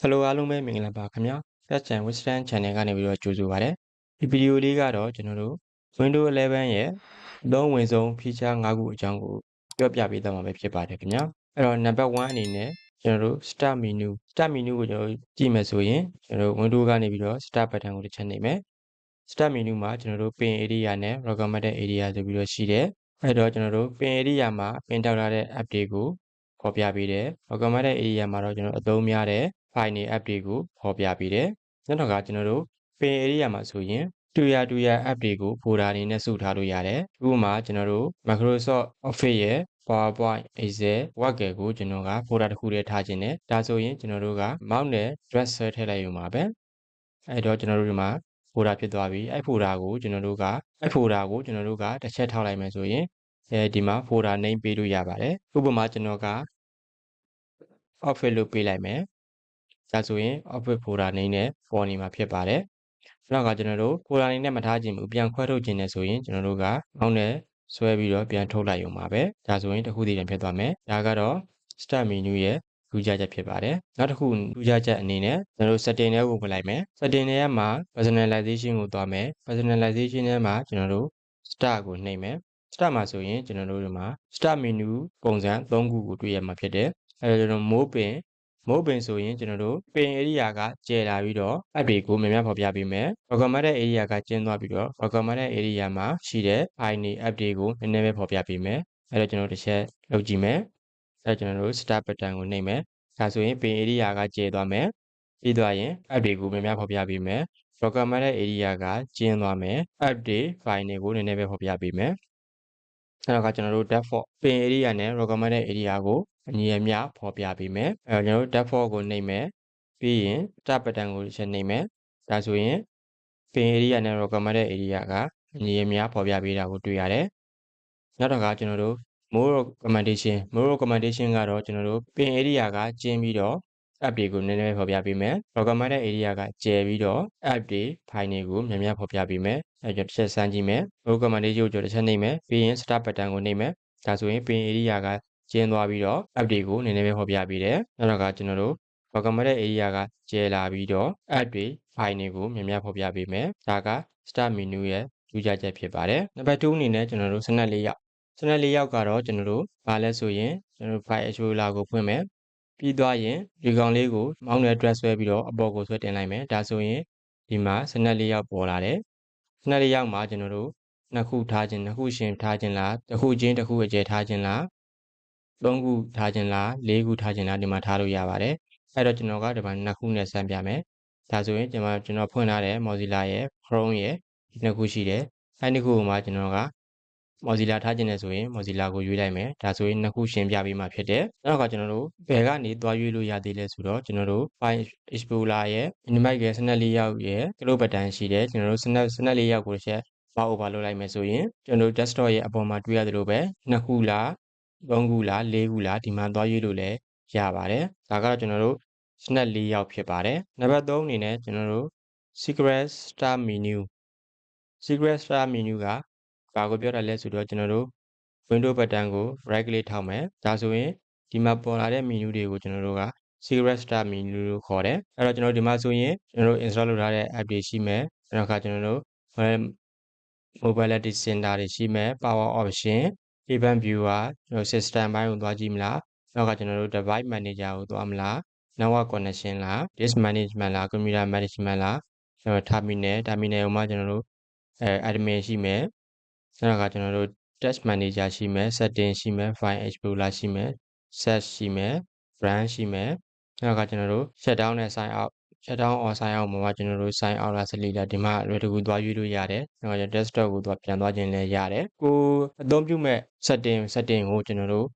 Hello အားလုံးပဲမင်္ဂလာပါခင်ဗျာ tech and wisdom channel ကနေပြီးတော့ကြိုဆိုပါရစေဒီဗီဒီယိုလေးကတော့ကျွန်တော်တို့ Windows 11ရဲ့အသုံးဝင်ဆုံး feature 5ခုအကြောင်းကိုပြောပြပေးသွားမှာပဲဖြစ်ပါတယ်ခင်ဗျာအဲ့တော့ number 1အနေနဲ့ကျွန်တော်တို့ start menu ကိုကျွန်တော်တို့ကြည့်မယ်ဆိုရင်ကျွန်တော်တို့ Windows ကနေပြီးတော့ start button ကိုတစ်ချက်နှိပ်မယ် start menu မှာကျွန်တော်တို့ pin area နဲ့ recommended area ဆိုပြီးတော့ရှိတယ်အဲ့တော့ကျွန်တော်တို့ pin area မှာ pin ထောက်ထားတဲ့ app တွေကိုဖော်ပြပေးတယ် recommended area မှာတော့ကျွန်တော်တို့အသုံးများတဲ့ file တွေ app တွေကိုဖော်ပြပေးတယ်နောက်တော့ကကျွန်တော်တို့ pin area မှာဆိုရင်တူရ app တွေကို folder အနေနဲ့စုထားလို့ရတယ်ဥပမာကျွန်တော်တို့ Microsoft Office ရဲ့ PowerPoint Excel Word ကိုကျွန်တော်က folder တစ်ခုတည်းထားခြင်းနဲ့ဒါဆိုရင်ကျွန်တော်တို့က mouse နဲ့ drag ဆွဲထည့်လိုက်ရုံပါပဲအဲ့တော့ကျွန်တော်တို့ဒီမှာ folder ဖြစ်သွားပြီအဲ့ folder ကိုကျွန်တော်တို့ကတစ်ချက်ထောက်လိုက်မယ်ဆိုရင်ဒီမှာ folder name ပေးလို့ရပါတယ်ဥပမာကျွန်တော်က Office လို့ပေးလိုက်မယ်ဒါဆိုရင် Office folder name နဲ့ပေါ်နေမှာဖြစ်ပါတယ်နောက်ကကျွန်တော်တို့ folder အနေနဲ့မထားခြင်းဘူးပြန်ခွဲထုတ်ခြင်းနဲ့ဆိုရင်ကျွန်တော်တို့က mouse နဲ့ဆွဲပြီးတော့ပြန်ထုတ်လိုက်ရုံပါပဲဒါဆိုရင်တစ်ခုတည်းပြန်ဖြစ်သွားမယ်ဒါကတော့ start menu ရဲ့ထူးခြားချက်ဖြစ်ပါတယ်နောက်တစ်ခုထူးခြားချက်အနေနဲ့ကျွန်တော်တို့ setting ထဲကိုဝင်လိုက်မယ် setting ထဲမှာ personalization ကိုသွားမယ် personalization ထဲမှာကျွန်တော်တို့ start ကိုနှိပ်မယ် start မှာဆိုရင်ကျွန်တော်တို့ဒီမှာ start menu ပုံစံ3ခုကိုတွေ့ရမှာဖြစ်တယ်အဲဒါကျွန်တော် more pin ဆိုရင်ကျွန်တော်တို့ pin area ကကျယ်လာပြီးတော့ app တွေကိုများများဖော်ပြပေးမယ် recommended area ကကျဉ်းသွားပြီးတော့ recommended area မှာရှိတဲ့ file တွေ app တွေကိုနည်းနည်းပဲဖော်ပြပေးမယ်အဲဒါကျွန်တော်တစ်ချက်လုပ်ကြည့်မယ်အဲကျွန်တော်တို့ start button ကိုနှိပ်မယ်ဒါဆိုရင် pin area ကကျယ်သွားမယ်ပြီးသွားရင် app တွေကိုများများဖော်ပြပေးမယ် recommended area ကကျဉ်းသွားမယ် app တွေ file တွေကိုနည်းနည်းပဲဖော်ပြပေးမယ်အဲ့တော့ကကျွန်တော်တို့ default pin area နဲ့ recommended area ကိုအညီအမျှဖော်ပြပေးမယ်အဲ့တော့ကျွန်တော်တို့ default ကိုနှိပ်မယ်ပြီးရင် start button ကိုတစ်ချက်နှိပ်မယ်ဒါဆိုရင် pin area နဲ့ recommended area ကအညီအမျှဖော်ပြပေးတာကိုတွေ့ရတယ်နောက်တော့ကကျွန်တော်တို့ more recommendation ကတော့ကျွန်တော်တို့ pin area ကကျဉ်းပြီးတော့ app တွေကိုနည်းနည်းဖော်ပြပေးမယ် recommended area ကကျယ်ပြီးတော့ app တွေ file တွေကိုများများဖော်ပြပေးမယ်အဲကျွန်တော်တစ်ချက်စမ်းကြည့်မယ် recommendation ကိုတစ်ချက်နှိပ်မယ်ပြီးရင် start button ကိုနှိပ်မယ်ဒါဆိုရင် pin area ကကျဉ်းသွားပြီးတော့ app တွေကိုနည်းနည်းပဲဖော်ပြပေးတယ်နောက်တော့ကကျွန်တော်တို့ recommended area ကကျယ်လာပြီးတော့ app တွေ file တွေကိုများများဖော်ပြပေးမယ်ဒါက start menu ရဲ့ထူးခြားချက်ဖြစ်ပါတယ်နံပါတ်2အနေနဲ့ကျွန်တော်တို့14ရောက်ကတော့ကျွန်တော်တို့ဘာလဲဆိုရင်ကျွန်တော်တို့ file explorer ကိုဖွင့်မယ်ပြီးသွားရင်ဒီကောင်လေးကို mouse နဲ့ drag ဆွဲပြီးတော့အပေါ်ကိုဆွဲတင်လိုက်မယ်ဒါဆိုရင်ဒီမှာ14ရောက်ပေါ်လာတယ်14ရောက်မှာကျွန်တော်တို့နှစ်ခုထားခြင်းနှစ်ခုရှင်ထားခြင်းလားတစ်ခုချင်းတစ်ခုအကျယ်ထားခြင်းလား3ခုထားခြင်းလား4ခုထားခြင်းလားဒီမှာထားလို့ရပါတယ်အဲ့တော့ကျွန်တော်ကဒီမှာနှစ်ခုနဲ့စမ်းပြမယ်ဒါဆိုရင်ကျွန်တော်ဖွင့်ထားတဲ့ Mozilla ရဲ့ Chrome ရဲ့ဒီနှစ်ခုရှိတယ်အဲ့ဒီခုမှာကျွန်တော်က Mozilla ထားခြင်းနဲ့ဆိုရင် Mozilla ကိုရွေးလိုက်မယ်ဒါဆိုရင်နှစ်ခုရှင်းပြပေးမှာဖြစ်တယ်နောက်ကကျွန်တော်တို့ဘယ်ကနေသွားရွေးလို့ရသေးလဲဆိုတော့ကျွန်တော်တို့ File Explorer ရဲ့ Minimize ရဲ့14ရောက်ရဲ့ Close button ရှိတယ်ကျွန်တော်တို့14ရောက်ကိုတစ်ချက် power over လုပ်လိုက်မယ်ဆိုရင်ကျွန်တော်တို့ desktop ရဲ့အပေါ်မှာတွေ့ရသလိုပဲနှစ်ခုလား3ခုလား4ခုလားဒီမှာသွားရွေးလို့လည်းရပါတယ်ဒါကတော့ကျွန်တော်တို့14ရောက်ဖြစ်ပါတယ်နံပါတ်3အနေနဲ့ကျွန်တော်တို့ secret start menu ကဘာကိုပြောတာလဲဆိုတော့ကျွန်တော်တို့ window button ကို right click ထောက်မယ်ဒါဆိုရင်ဒီမှာပေါ်လာတဲ့ menu တွေကိုကျွန်တော်တို့က secret start menu လို့ခေါ်တယ်အဲ့တော့ကျွန်တော်ဒီမှာဆိုရင်ကျွန်တော်တို့ install လုပ်ထားတဲ့ app တွေရှိမယ်အဲ့တော့ကျွန်တော်တို့ mobility center တွေရှိမယ် power option event viewer ကျွန်တော် system ဘိုင်းကိုသွားကြည့်မလားနောက်ကကျွန်တော်တို့ device manager ကိုသွားမလား network connection လား disk management လား computer management လားကျွန်တော် terminal ကိုမှကျွန်တော်တို့admin ရှိမယ်နောက်ကကျွန်တော်တို့ test manager ရှိမယ် setting ရှိမယ် file explorer ရှိမယ် search ရှိမယ် brand ရှိမယ်နောက်ကကျွန်တော်တို့ shutdown နဲ့ sign out shutdown or sign out မှာကျွန်တော်တို့ sign out လား select လားဒီမှာအလွယ်တကူသွားရွေးလို့ရတယ်နောက်က desktop ကိုပြန်သွားခြင်းလည်းရတယ်ကိုအသုံးပြုမဲ့ setting ကိုကျွန်တော်တို့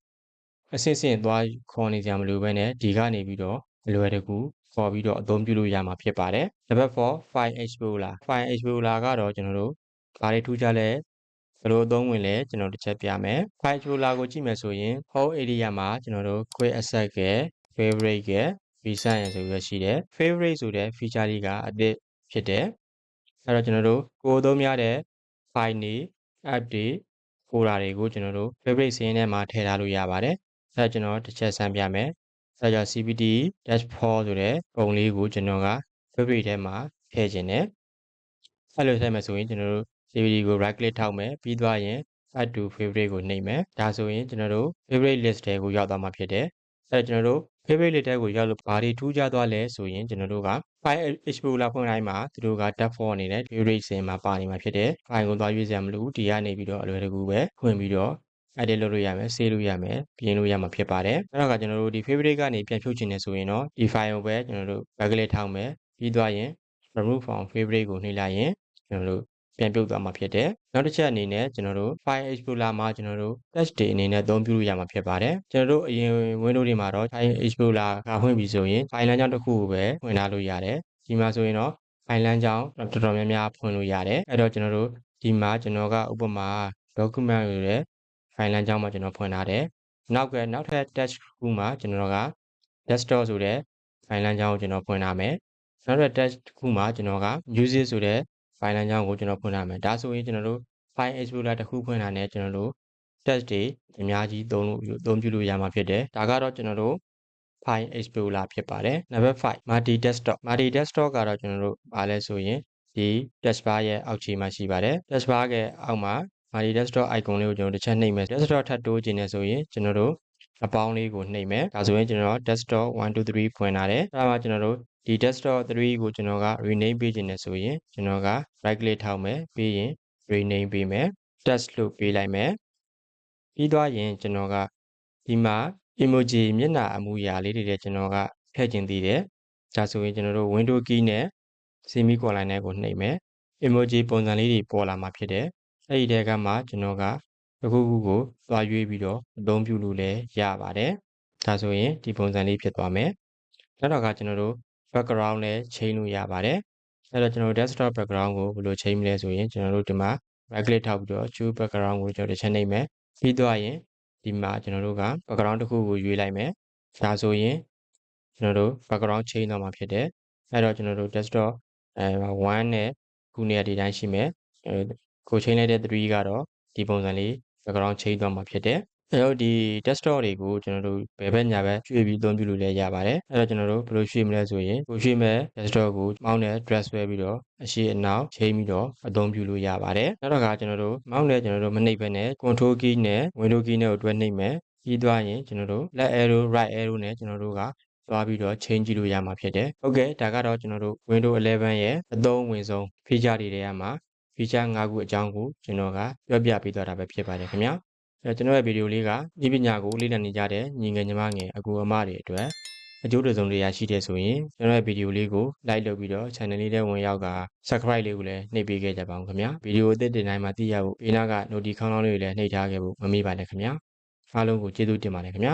အဆင့်ဆင့်သွားခေါ်နေကြမလို့ပဲနဲ့ဒီကနေပြီးတော့အလွယ်တကူခေါ်ပြီးတော့အသုံးပြုလို့ရမှာဖြစ်ပါတယ်နံပါတ်4 file explorer ကတော့ကျွန်တော်တို့ဘာတွေထူးခြားလဲဘယ်လိုအသုံးဝင်လဲကျွန်တော်တစ်ချက်ပြမယ် file explorer ကိုကြည့်မယ်ဆိုရင် home area မှာကျွန်တော်တို့ quick access ရဲ့ favorite ရဲ့ recent ရဲ့ဆိုပြီးတော့ရှိတယ် favorite ဆိုတဲ့ feature လေးကအသစ်ဖြစ်တယ်အဲ့တော့ကျွန်တော်တို့ကိုယ်အသုံးများတဲ့ file တွေ app တွေ folder တွေကိုကျွန်တော်တို့ favorite စာရင်းထဲမှာထည့်ထားလို့ရပါတယ်အဲ့ဒါကျွန်တော်တစ်ချက်စမ်းပြမယ် ဒါကြောင့် CPT dashboard ဆိုတဲ့ပုံလေးကိုကျွန်တော်က favorite ထဲမှာထည့်ခြင်းနဲ့အဲ့လိုထည့်မယ်ဆိုရင်ကျွန်တော်တို့ CPT ကို right click ထောက်မယ်ပြီးသွားရင် add to favorite ကိုနှိပ်မယ်ဒါဆိုရင်ကျွန်တော်တို့ favorite list ထဲကိုရောက်သွားမှာဖြစ်တယ်အဲ့တော့ကျွန်တော်တို့ favorite list ထဲကိုရောက်လို့ဘာတွေထူးခြားသွားလဲဆိုရင်ကျွန်တော်တို့က file explorer ဖွင့်တိုင်းမှာသူတို့က tab 4အနေနဲ့ favorite စင်မှာပါနေမှာဖြစ်တယ် file ကိုသွားရွေးစရာမလိုဘူးဒီကနေပြီးတော့အလွယ်တကူပဲဖွင့်ပြီးတော့ edit လုပ်လို့ရမယ် save လုပ်ရမယ်ပြင်လို့ရမှာဖြစ်ပါတယ်အဲ့တော့ကကျွန်တော်တို့ဒီ favorite ကနေပြန်ဖြုတ်ချင်တယ်ဆိုရင်တော့ဒီ file ကိုပဲကျွန်တော်တို့ right click ထောက်မယ်ပြီးသွားရင် remove from favorite ကိုနှိပ်လိုက်ရင်ကျွန်တော်တို့ပြန်ပြုတ်သွားမှာဖြစ်တယ်နောက်တစ်ချက်အနေနဲ့ကျွန်တော်တို့ file explorer မှာကျွန်တော်တို့ text တွေအနေနဲ့အသုံးပြုလို့ရမှာဖြစ်ပါတယ်ကျွန်တော်တို့အရင် Windows တွေမှာတော့ file explorer ကဖွင့်ပြီးဆိုရင် file လမ်းကြောင်းတစ်ခုကိုပဲဖွင့်ထားလို့ရတယ်ဒီမှာဆိုရင်တော့ file လမ်းကြောင်းတော်တော်များများဖွင့်လို့ရတယ်အဲ့တော့ကျွန်တော်တို့ဒီမှာကျွန်တော်ကဥပမာ document လို့ရတဲ့ file လမ်းကြောင်းမှာကျွန်တော်ဖွင့်ထားတယ်နောက်ထပ် text ခုမှာကျွန်တော်က desktop ဆိုတဲ့ file လမ်းကြောင်းကိုကျွန်တော်ဖွင့်ထားမယ်နောက်ထပ် text တစ်ခုမှာကျွန်တော်က music ဆိုတဲ့ file လမ်းကြောင်းကိုကျွန်တော်ဖွင့်ထားမယ်ဒါဆိုရင်ကျွန်တော်တို့ file explorer တစ်ခုဖွင့်တာနဲ့ကျွန်တော်တို့ text တွေအများကြီးသုံးပြုလို့ရမှာဖြစ်တယ်ဒါကတော့ကျွန်တော်တို့ file explorer ဖြစ်ပါတယ်နံပါတ်5 multi desktop ကတော့ကျွန်တော်တို့ဘာလဲဆိုရင်ဒီ text bar ရဲ့အောက်ခြေမှာရှိပါတယ် text bar ရဲ့အောက်မှာ multi desktop icon လေးကိုကျွန်တော်တစ်ချက်နှိပ်မယ် desktop ထပ်တိုးခြင်းနဲ့ဆိုရင်ကျွန်တော်တို့အပေါင်းလေးကိုနှိပ်မယ်ဒါဆိုရင်ကျွန်တော် desktop 1 2 3ဖွင့်ထားတယ်အဲ့ဒါမှကျွန်တော်တို့ဒီ desktop 3ကိုကျွန်တော်က rename ပေးခြင်းနဲ့ဆိုရင်ကျွန်တော်က right click ထောက်မယ်ပြီးရင် rename ပေးမယ် test လို့ပေးလိုက်မယ်ပြီးသွားရင်ကျွန်တော်ကဒီမှာ emoji မျက်နှာအမူအရာလေးတွေကျွန်တော်ကထည့်ခြင်းသေးတယ်ဒါဆိုရင်ကျွန်တော်တို့ window key နဲ့ semicolon နဲ့ကိုနှိပ်မယ် emoji ပုံစံလေးတွေပေါ်လာမှာဖြစ်တယ်အဲ့ဒီတဲကမှကျွန်တော်ကတစ်ခုခုကိုသွားရွေးပြီးတော့အသုံးပြုလို့လည်းရပါတယ်ဒါဆိုရင်ဒီပုံစံလေးဖြစ်သွားမယ်နောက်တော့ကကျွန်တော်တို့ background လည်းချိန်လို့ရပါတယ်အဲ့တော့ကျွန်တော်တို့ desktop background ကိုဘယ်လိုချိန်မလဲဆိုရင်ကျွန်တော်တို့ဒီမှာ right click ထောက်ပြီးတော့ choose background ကိုကျွန်တော်တစ်ချက်နှိပ်မယ်ပြီးသွားရင်ဒီမှာကျွန်တော်တို့က background တစ်ခုကိုရွေးလိုက်မယ်ဒါဆိုရင်ကျွန်တော်တို့ background ချိန်တော့မှာဖြစ်တယ်အဲ့တော့ကျွန်တော်တို့ desktop 1နဲ့ခုနေရာဒီတိုင်းရှိမယ်ကိုချိန်လိုက်တဲ့3ကတော့ဒီပုံစံလေး background ချိန်သွားမှာဖြစ်တယ်အဲ့တော့ဒီ desktop တွေကိုကျွန်တော်တို့ဘယ်ဘက်ညာဘက်ရွှေ့ပြီးအသုံးပြုလို့လည်းရပါတယ်အဲ့တော့ကျွန်တော်တို့ဘယ်လိုရွှေ့မလဲဆိုရင်ကိုရွှေ့မဲ့ desktop ကိုမောင်းနဲ့ drag ဆွဲပြီးတော့အရှေ့အနောက်ချိန်ပြီးတော့အသုံးပြုလို့ရပါတယ်နောက်တော့ကကျွန်တော်တို့မောင်းနဲ့ကျွန်တော်တို့မနှိပ်ဘဲနဲ့ control key နဲ့ window key နဲ့ကိုတွဲနှိပ်မယ်ပြီးသွားရင်ကျွန်တော်တို့ left arrow right arrow နဲ့ကျွန်တော်တို့ကသွားပြီးတော့ချိန်ကြည့်လို့ရမှာဖြစ်တယ်ဟုတ်ကဲ့ဒါကတော့ကျွန်တော်တို့ Windows 11ရဲ့အသုံးဝင်ဆုံး feature တွေထဲမှာ feature 5ခုအကြောင်းကိုကျွန်တော်ကပြောပြပေးသွားတာပဲဖြစ်ပါတယ်ခင်ဗျာကျွန်တော်ရဲ့ဗီဒီယိုလေးကဒီပညာကိုလေ့လာနေကြတဲ့ညီငယ်ညီမငယ်အကူအမတွေအတွက်အကျိုးတစုံတရာရှိတဲ့ဆိုရင်ကျွန်တော်ရဲ့ဗီဒီယိုလေးကို like လုပ်ပြီးတော့ channel လေးထဲဝင်ရောက်က subscribe လေးကိုလည်းနှိပ်ပေးခဲ့ကြပါဦးခင်ဗျာဗီဒီယိုအသစ်တင်တိုင်းမှာသိရဖို့ဘေးနားက notification ခေါင်းလောင်းလေးကိုလည်းနှိပ်ထားခဲ့ဖို့မမေ့ပါနဲ့ခင်ဗျာအားလုံးကိုကျေးဇူးတင်ပါတယ်ခင်ဗျာ